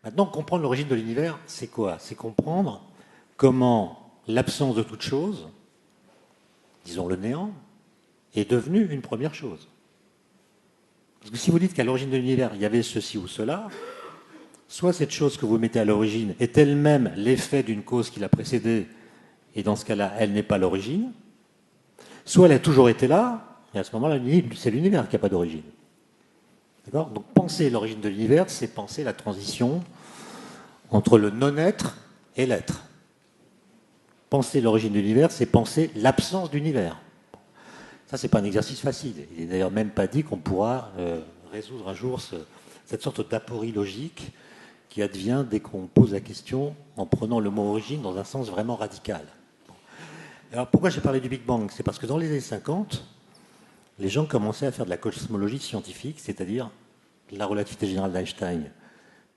Maintenant, comprendre l'origine de l'univers, c'est quoi? C'est comprendre comment l'absence de toute chose, disons le néant, est devenue une première chose. Parce que si vous dites qu'à l'origine de l'univers, il y avait ceci ou cela, soit cette chose que vous mettez à l'origine est elle-même l'effet d'une cause qui l'a précédée, et dans ce cas-là, elle n'est pas l'origine, soit elle a toujours été là, et à ce moment-là, c'est l'univers qui n'a pas d'origine. D'accord? Donc penser l'origine de l'univers, c'est penser la transition entre le non-être et l'être. Penser l'origine de l'univers, c'est penser l'absence d'univers. Ça, c'est pas un exercice facile. Il n'est d'ailleurs même pas dit qu'on pourra résoudre un jour cette sorte d'aporie logique qui advient dès qu'on pose la question en prenant le mot origine dans un sens vraiment radical. Alors pourquoi j'ai parlé du Big Bang? C'est parce que dans les années 50, les gens commençaient à faire de la cosmologie scientifique, c'est-à-dire la relativité générale d'Einstein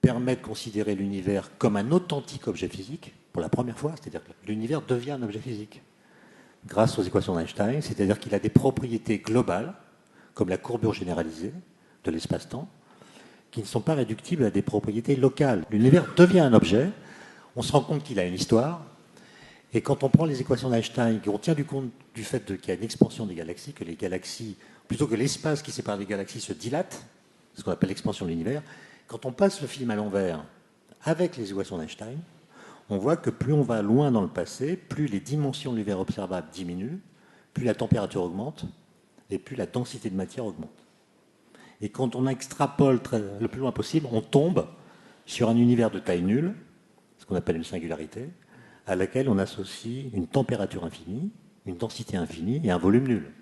permet de considérer l'univers comme un authentique objet physique, pour la première fois, c'est-à-dire que l'univers devient un objet physique, grâce aux équations d'Einstein, c'est-à-dire qu'il a des propriétés globales, comme la courbure généralisée de l'espace-temps, qui ne sont pas réductibles à des propriétés locales. L'univers devient un objet, on se rend compte qu'il a une histoire, et quand on prend les équations d'Einstein, on tient compte du fait qu'il y a une expansion des galaxies, que les galaxies, plutôt que l'espace qui sépare les galaxies se dilate, ce qu'on appelle l'expansion de l'univers, quand on passe le film à l'envers avec les équations d'Einstein, on voit que plus on va loin dans le passé, plus les dimensions de l'univers observable diminuent, plus la température augmente, et plus la densité de matière augmente. Et quand on extrapole le plus loin possible, on tombe sur un univers de taille nulle, ce qu'on appelle une singularité, à laquelle on associe une température infinie, une densité infinie et un volume nul.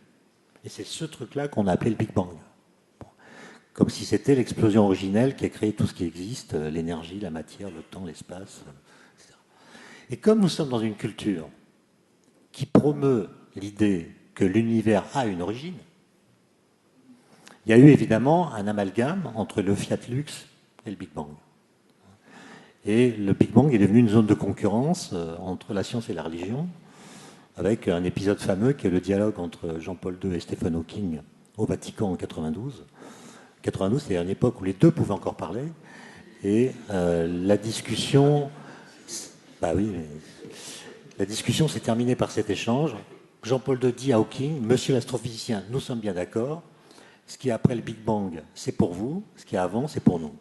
Et c'est ce truc-là qu'on a appelé le Big Bang. Comme si c'était l'explosion originelle qui a créé tout ce qui existe, l'énergie, la matière, le temps, l'espace, etc. Et comme nous sommes dans une culture qui promeut l'idée que l'univers a une origine, il y a eu évidemment un amalgame entre le Fiat Lux et le Big Bang. Et le Big Bang est devenu une zone de concurrence entre la science et la religion, avec un épisode fameux qui est le dialogue entre Jean-Paul II et Stephen Hawking au Vatican en 92. 92, c'est une époque où les deux pouvaient encore parler. Et la discussion, la discussion s'est terminée par cet échange. Jean-Paul II dit à Hawking, monsieur l'astrophysicien, nous sommes bien d'accord. Ce qui est après le Big Bang, c'est pour vous. Ce qui est avant, c'est pour nous.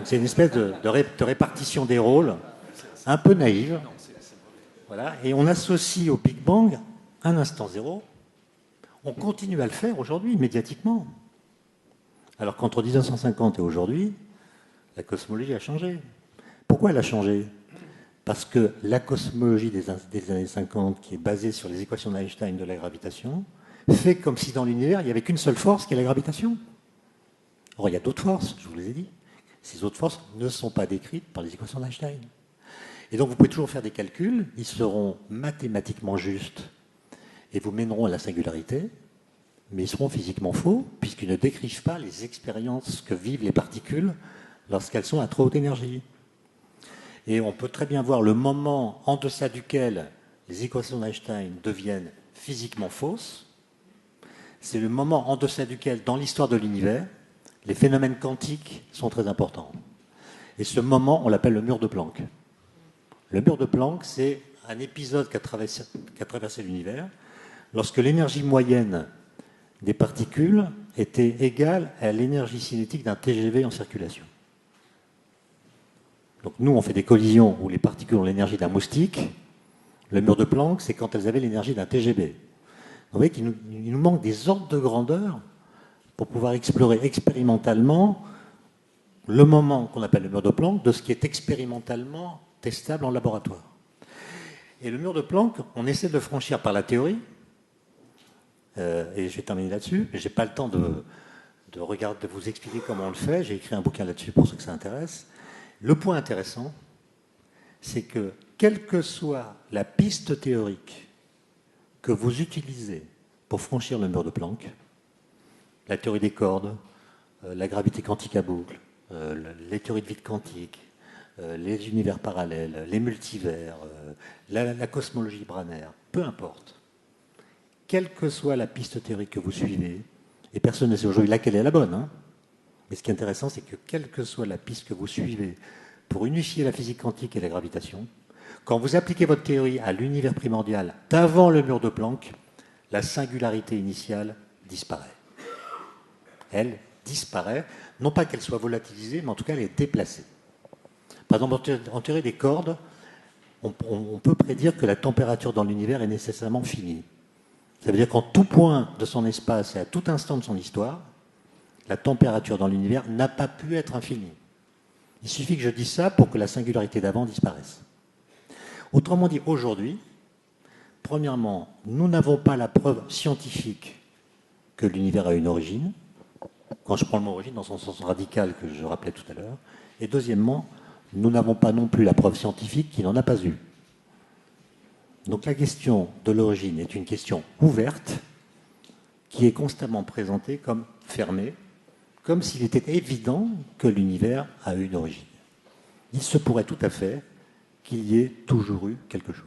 C'est une espèce de répartition des rôles un peu naïve. Voilà. Et on associe au Big Bang un instant zéro. On continue à le faire aujourd'hui, médiatiquement. Alors qu'entre 1950 et aujourd'hui, la cosmologie a changé. Pourquoi elle a changé? Parce que la cosmologie des années 50, qui est basée sur les équations d'Einstein de la gravitation, fait comme si dans l'univers, il n'y avait qu'une seule force, qui est la gravitation. Or, il y a d'autres forces, je vous les ai dit. Ces autres forces ne sont pas décrites par les équations d'Einstein. Et donc, vous pouvez toujours faire des calculs, ils seront mathématiquement justes et vous mèneront à la singularité, mais ils seront physiquement faux, puisqu'ils ne décrivent pas les expériences que vivent les particules lorsqu'elles sont à trop haute énergie. Et on peut très bien voir le moment en deçà duquel les équations d'Einstein deviennent physiquement fausses. C'est le moment en deçà duquel, dans l'histoire de l'univers, les phénomènes quantiques sont très importants. Et ce moment, on l'appelle le mur de Planck. Le mur de Planck, c'est un épisode qu'a traversé l'univers, lorsque l'énergie moyenne des particules était égale à l'énergie cinétique d'un TGV en circulation. Donc nous, on fait des collisions où les particules ont l'énergie d'un moustique. Le mur de Planck, c'est quand elles avaient l'énergie d'un TGV. Vous voyez qu'il nous manque des ordres de grandeur pour pouvoir explorer expérimentalement le moment qu'on appelle le mur de Planck de ce qui est expérimentalement testable en laboratoire. Et le mur de Planck, on essaie de le franchir par la théorie, et je vais terminer là-dessus, mais je n'ai pas le temps de vous expliquer comment on le fait, j'ai écrit un bouquin là-dessus pour ceux que ça intéresse. Le point intéressant, c'est que quelle que soit la piste théorique que vous utilisez pour franchir le mur de Planck, la théorie des cordes, la gravité quantique à boucle, les théories de vide quantique, les univers parallèles, les multivers, la cosmologie branaire, peu importe. Quelle que soit la piste théorique que vous suivez, et personne ne sait aujourd'hui laquelle est la bonne, hein, Mais ce qui est intéressant, c'est que quelle que soit la piste que vous suivez pour unifier la physique quantique et la gravitation, quand vous appliquez votre théorie à l'univers primordial d'avant le mur de Planck, la singularité initiale disparaît. Elle disparaît, non pas qu'elle soit volatilisée, mais en tout cas elle est déplacée. Par exemple, en théorie des cordes, on peut prédire que la température dans l'univers est nécessairement finie. Ça veut dire qu'en tout point de son espace et à tout instant de son histoire, la température dans l'univers n'a pas pu être infinie. Il suffit que je dise ça pour que la singularité d'avant disparaisse. Autrement dit, aujourd'hui, premièrement, nous n'avons pas la preuve scientifique que l'univers a une origine, quand je prends le mot origine dans son sens radical que je rappelais tout à l'heure, et deuxièmement, nous n'avons pas non plus la preuve scientifique qu'il n'en a pas eu. Donc la question de l'origine est une question ouverte qui est constamment présentée comme fermée, comme s'il était évident que l'univers a une origine. Il se pourrait tout à fait qu'il y ait toujours eu quelque chose.